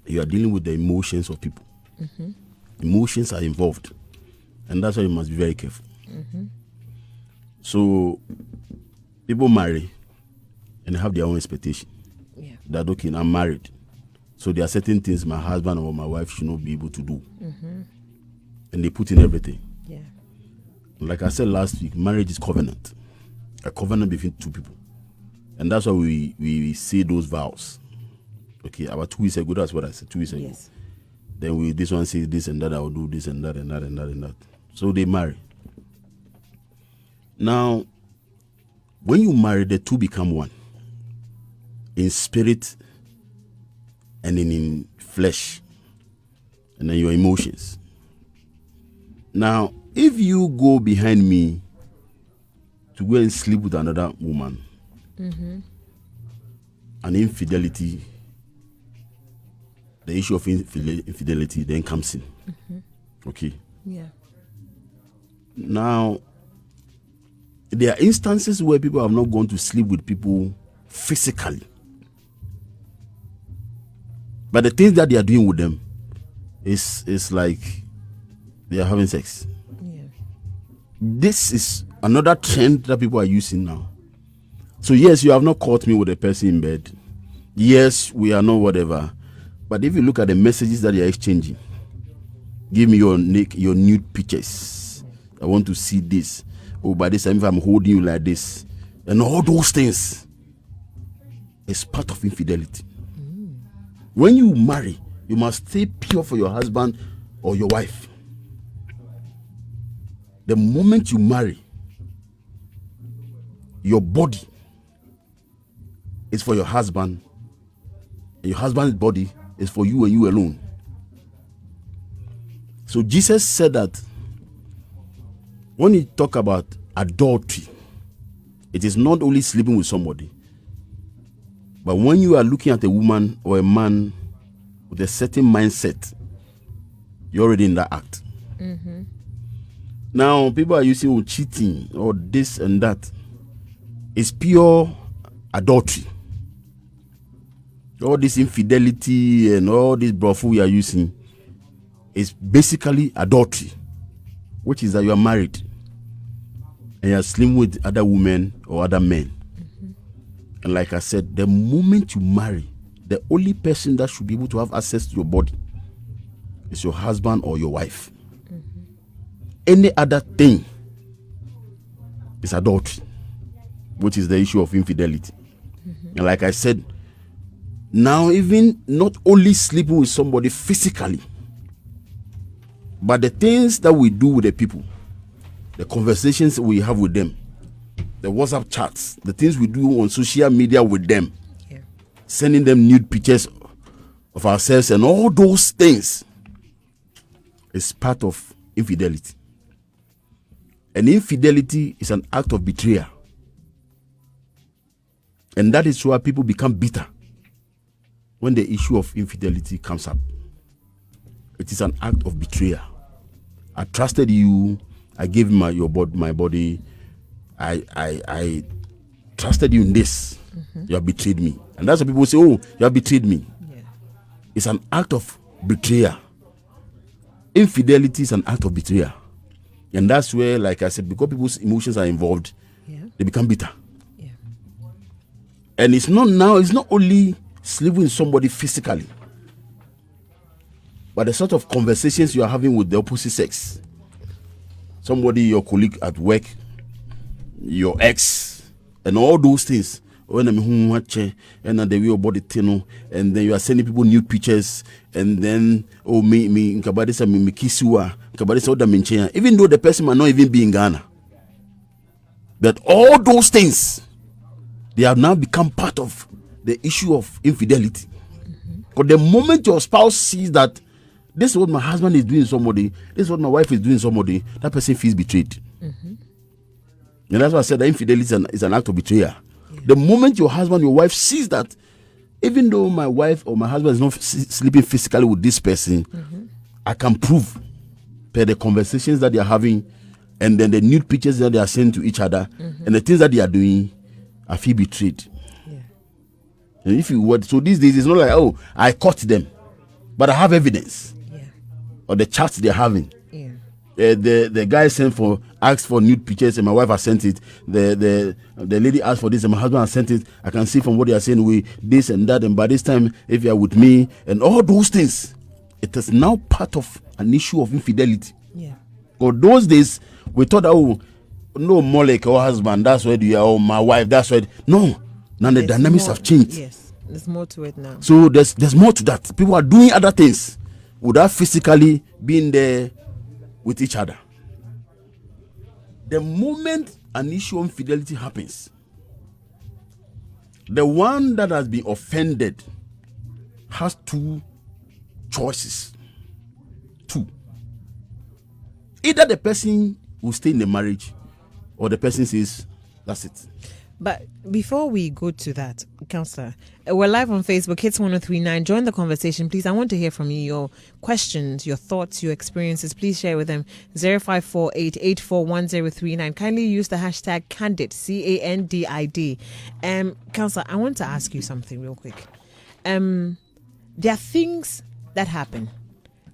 you are dealing with the emotions of people. Emotions are involved, and that's why you must be very careful. So people marry and have their own expectation. That okay, I'm married, so there are certain things my husband or my wife should not be able to do, and they put in everything. Like I said last week, marriage is covenant, a covenant between two people, and that's why we say those vows. Okay, about 2 weeks ago, that's what I said 2 weeks ago. Then this one says this and that, I will do this and that and that and that and that. So they marry. Now, when you marry, the two become one, in spirit and in flesh, and then your emotions. Now, if you go behind me to go and sleep with another woman, an infidelity, the issue of infidelity then comes in. Okay. Now, there are instances where people have not gone to sleep with people physically, but the things that they are doing with them is like they are having sex. This is another trend that people are using now. So yes, you have not caught me with a person in bed. Yes, we are not whatever. But if you look at the messages that they are exchanging, give me your nude pictures. I want to see this. Oh, by this time, if I'm holding you like this, and all those things, it's part of infidelity. When you marry, you must stay pure for your husband or your wife. The moment you marry, your body is for your husband, and your husband's body is for you and you alone. So Jesus said that when he talk about adultery, it is not only sleeping with somebody, but when you are looking at a woman or a man with a certain mindset, you're already in that act. Now, people are using cheating or this and that. It's pure adultery. All this infidelity and all this brothel we are using is basically adultery, which is that you are married and you are sleeping with other women or other men. And like I said, the moment you marry, the only person that should be able to have access to your body is your husband or your wife. Any other thing is adultery, which is the issue of infidelity. And like I said, now even not only sleeping with somebody physically, but the things that we do with the people, the conversations we have with them, the WhatsApp chats, the things we do on social media with them, sending them nude pictures of ourselves and all those things is part of infidelity. And infidelity is an act of betrayal. And that is why people become bitter when the issue of infidelity comes up. It is an act of betrayal. I trusted you. I gave my body. I trusted you in this. You have betrayed me. And that's why people say, oh, you have betrayed me. It's an act of betrayal. Infidelity is an act of betrayal. And that's where, like I said, because people's emotions are involved, they become bitter. And it's not only sleeping with somebody physically, but the sort of conversations you are having with the opposite sex. Somebody, your colleague at work, your ex, and all those things. When I'm watching, and then the way your body tino, and then you are sending people new pictures, and then me kiss you, even though the person might not even be in Ghana. But all those things, they have now become part of the issue of infidelity. Because the moment your spouse sees that this is what my husband is doing to somebody, this is what my wife is doing to somebody, that person feels betrayed. And that's why I said that infidelity is an act of betrayal. The moment your husband, your wife sees that, even though my wife or my husband is not sleeping physically with this person, I can prove per the conversations that they are having, and then the nude pictures that they are sending to each other, and the things that they are doing, I feel betrayed. And if you were, so these days it's not like, oh, I caught them. but I have evidence. Yeah. Or the chats they're having. Yeah. The guy asked for nude pictures and my wife has sent it. The lady asked for this and my husband has sent it. I can see from what they are saying with this and that, and by this time if you are with me and all those things, it is now part of an issue of infidelity. Yeah. Or those days we thought, oh no, Molek or husband, that's where you are, or my wife, that's where. No, now the dynamics have changed. Yes, there's more to it now. So there's more to that. People are doing other things without physically being there with each other. The moment an issue of infidelity happens, the one that has been offended has two choices. Two. Either the person will stay in the marriage or the person says, that's it. But before we go to that, Counselor, we're live on Facebook, Hits 1039. Join the conversation, please. I want to hear from you, your questions, your thoughts, your experiences. Please share with them. 0548841039. Kindly use the hashtag Candid, CANDID. Counselor, I want to ask you something real quick. There are things that happen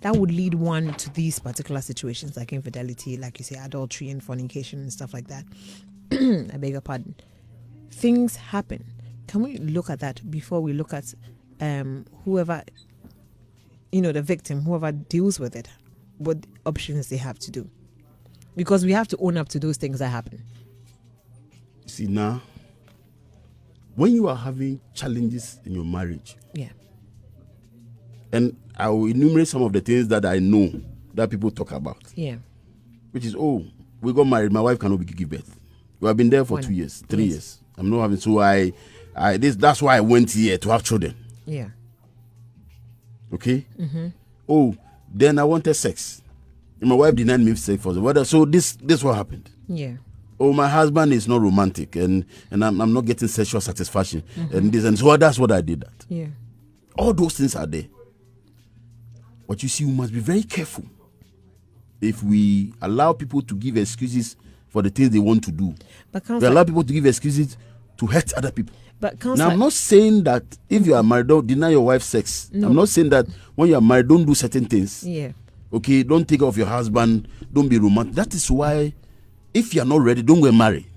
that would lead one to these particular situations, like infidelity, like you say, adultery and fornication and stuff like that. I beg your pardon. Things happen. Can we look at that before we look at whoever, the victim, whoever deals with it, what options they have to do? Because we have to own up to those things that happen. See, now, when you are having challenges in your marriage, yeah, and I will enumerate some of the things that I know that people talk about. Yeah. Which is, we got married, my wife cannot give birth. We have been there for 2 years, 3 years. I'm not having, so that's why I went here to have children. Yeah. Okay? Mm-hmm. Then I wanted sex. And my wife denied me sex for the weather. So this what happened. Yeah. My husband is not romantic and I'm not getting sexual satisfaction. Mm-hmm. And so that's what I did that. Yeah. All those things are there. But you see, we must be very careful if we allow people to give excuses for the things they want to do. But we allow people to give excuses to hurt other people. But now, I'm not saying that if you are married, don't deny your wife sex. No. I'm not saying that when you are married, don't do certain things. Yeah. Okay, don't take off your husband. Don't be romantic. That is why, if you are not ready, don't go and marry.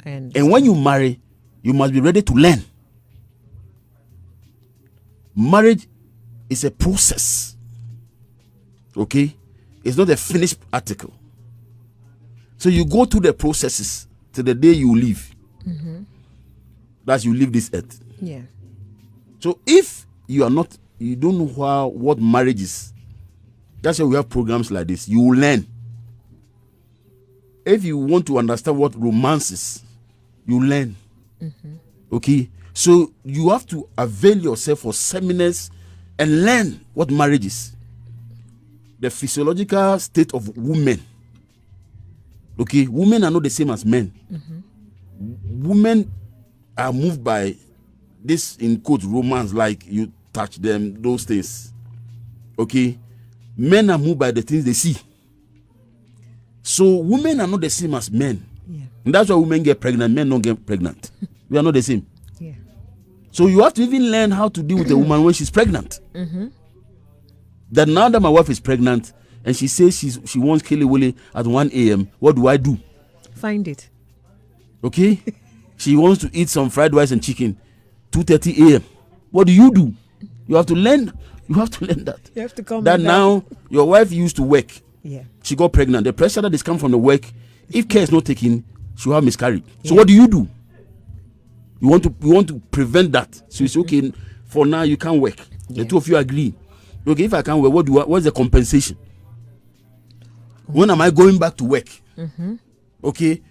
And when you marry, you must be ready to learn. Marriage is a process. Okay? It's not a finished article. So you go through the processes till the day you leave. Mm-hmm. That's you leave this earth. Yeah. So if you don't know what marriage is, that's why we have programs like this. You will learn. If you want to understand what romance is, you learn. Mm-hmm. Okay? So you have to avail yourself for seminars and learn what marriage is. The physiological state of women. Okay, women are not the same as men. Mm-hmm. Women are moved by this, in quote, romance, like you touch them, those things. Okay, men are moved by the things they see. So women are not the same as men. Yeah. And that's why women get pregnant, men don't get pregnant. We are not the same. Yeah. So you have to even learn how to deal with a woman when she's pregnant. Mm-hmm. That now that my wife is pregnant and she says she wants Kelly Willy at 1 a.m., what do I do? Find it. Okay? She wants to eat some fried rice and chicken 2:30 a.m. What do? You have to learn. You have to learn that. You have to come that now your wife used to work. Yeah. She got pregnant. The pressure that is come from the work, if care is not taken, she'll have miscarriage. Yeah. So what do? You want to prevent that. So it's okay. For now, you can't work. The two of you agree. Okay, if I can't work, what's the compensation? When am I going back to work? Mm-hmm. Okay,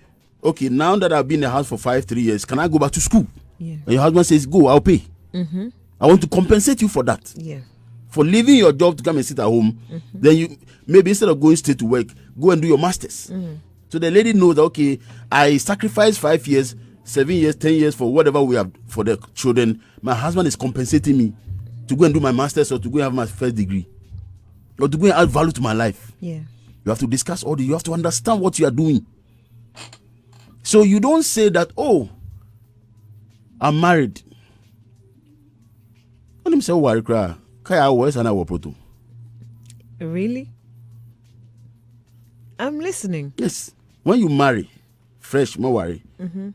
now that I've been in the house for 3 years, can I go back to school? Yeah. And your husband says, go, I'll pay. Mm-hmm. I want to compensate you for that. Yeah. For leaving your job to come and sit at home, then you maybe instead of going straight to work, go and do your masters. Mm-hmm. So the lady knows that, okay, I sacrificed 5 years, 7 years, 10 years for whatever we have for the children. My husband is compensating me to go and do my master's or to go and have my first degree or to go and add value to my life. Yeah. You have to discuss all this. You have to understand what you are doing. So you don't say that, I'm married. When him say worry cry, kaya worse and I will proto. Really? I'm listening. Yes. When you marry, fresh, more worry.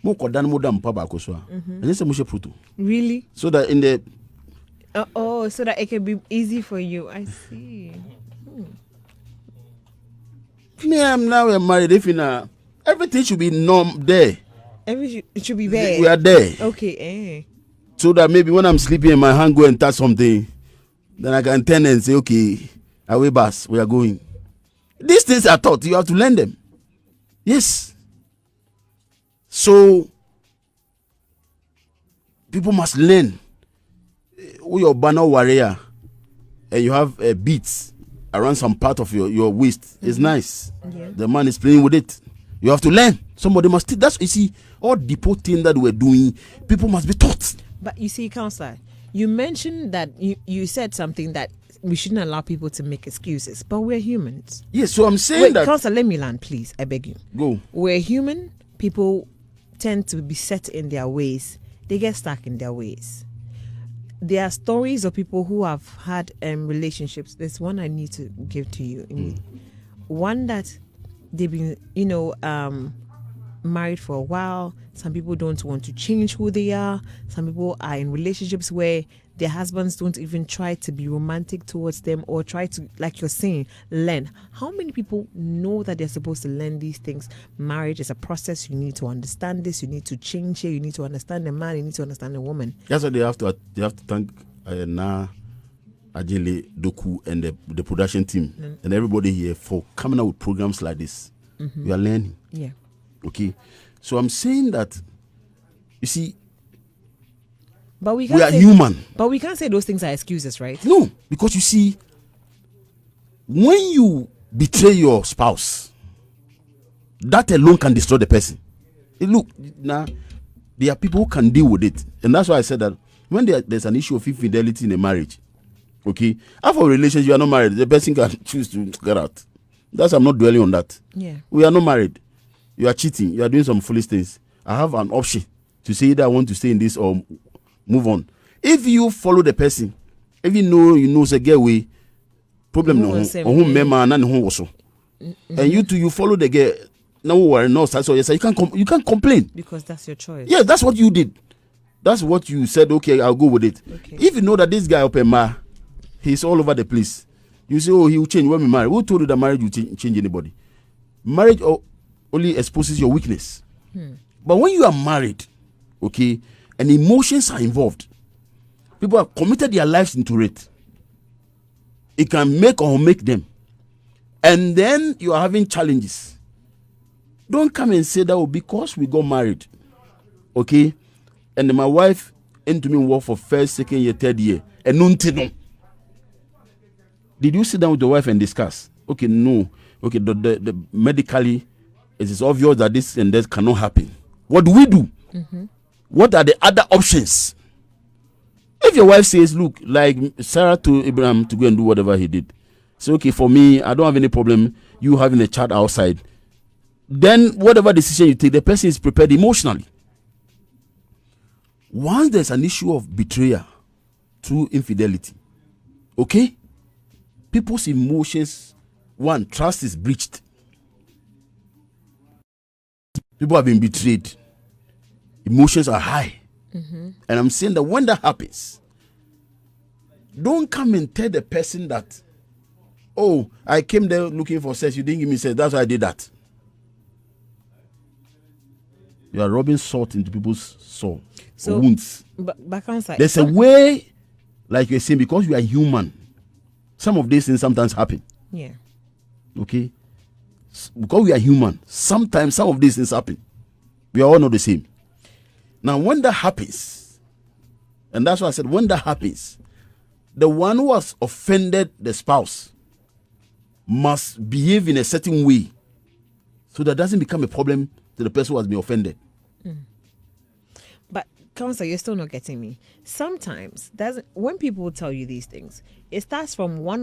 More kodan more than papa koswa. And yes, mushe proto. Really? So that in the So that it can be easy for you. I see. me, I'm now married. If everything should be there. It should be there. We are there. Okay. So that maybe when I'm sleeping, my hand go and touch something, then I can turn and say, okay, away bus, we are going. These things are taught. You have to learn them. Yes. So people must learn. With your banner warrior, and you have beads around some part of your waist. It's nice. Yeah. The man is playing with it. You have to learn. Somebody must teach. That's, you see, all the thing that we're doing, people must be taught. But you see, Counselor, you mentioned that you said something that we shouldn't allow people to make excuses, but we're humans. Yes, so I'm saying Wait, that. Counselor, let me land, please. I beg you. Go. We're human. People tend to be set in their ways. They get stuck in their ways. There are stories of people who have had relationships. There's one I need to give to you. One that they've been, married for a while. Some people don't want to change who they are. Some people are in relationships where their husbands don't even try to be romantic towards them or try to, like you're saying, learn. How many people know that they're supposed to learn these things? Marriage is a process. You need to understand this. You need to change it. You need to understand the man. You need to understand the woman. That's why they have to thank Ajele, Doku, and the production team and everybody here for coming out with programs like this. We are learning. Yeah. Okay. So I'm saying that, you see, but we are human. But we can't say those things are excuses, right? No, because you see, when you betray your spouse, that alone can destroy the person. Look, now, there are people who can deal with it. And that's why I said that when there's an issue of infidelity in a marriage, okay, after a relationship, you are not married, the person can choose to get out. That's, I'm not dwelling on that. Yeah. We are not married. You are cheating. You are doing some foolish things. I have an option to say that I want to stay in this or move on. If you follow the person, if you know say get away, problem no and you too, you follow the girl. No worry, no, so yes, you can't complain because that's your choice. Yeah, that's what you did. That's what you said. Okay, I'll go with it. Okay. If you know that this guy up in he's all over the place. You say, oh, he will change when we marry. Who told you that marriage will change anybody? Marriage only exposes your weakness. But when you are married, okay, and emotions are involved, people have committed their lives into it. It can make or make them. And then you are having challenges. Don't come and say that because we got married, okay, and my wife into me work for first, second year, third year, and no. Did you sit down with your wife and discuss? Okay, no. Okay, the medically, it is obvious that this and that cannot happen. What do we do? What are the other options? If your wife says, look, like Sarah to Abraham to go and do whatever he did, say, okay, for me, I don't have any problem you having a child outside. Then whatever decision you take, the person is prepared emotionally. Once there's an issue of betrayal through infidelity, okay, people's emotions, one, trust is breached. People have been betrayed. Emotions are high. And I'm saying that when that happens, don't come and tell the person that, oh, I came there looking for sex, you didn't give me sex, that's why I did that. You are rubbing salt into people's soul, wounds. But there's a way, like you're saying, because you are human, some of these things sometimes happen. Yeah. Okay? Because we are human, sometimes some of these things happen. We are all not the same. Now, when that happens, and that's why I said, when that happens, the one who has offended the spouse must behave in a certain way so that doesn't become a problem to the person who has been offended. But, Counselor, you're still not getting me. Sometimes, when people tell you these things, it starts from one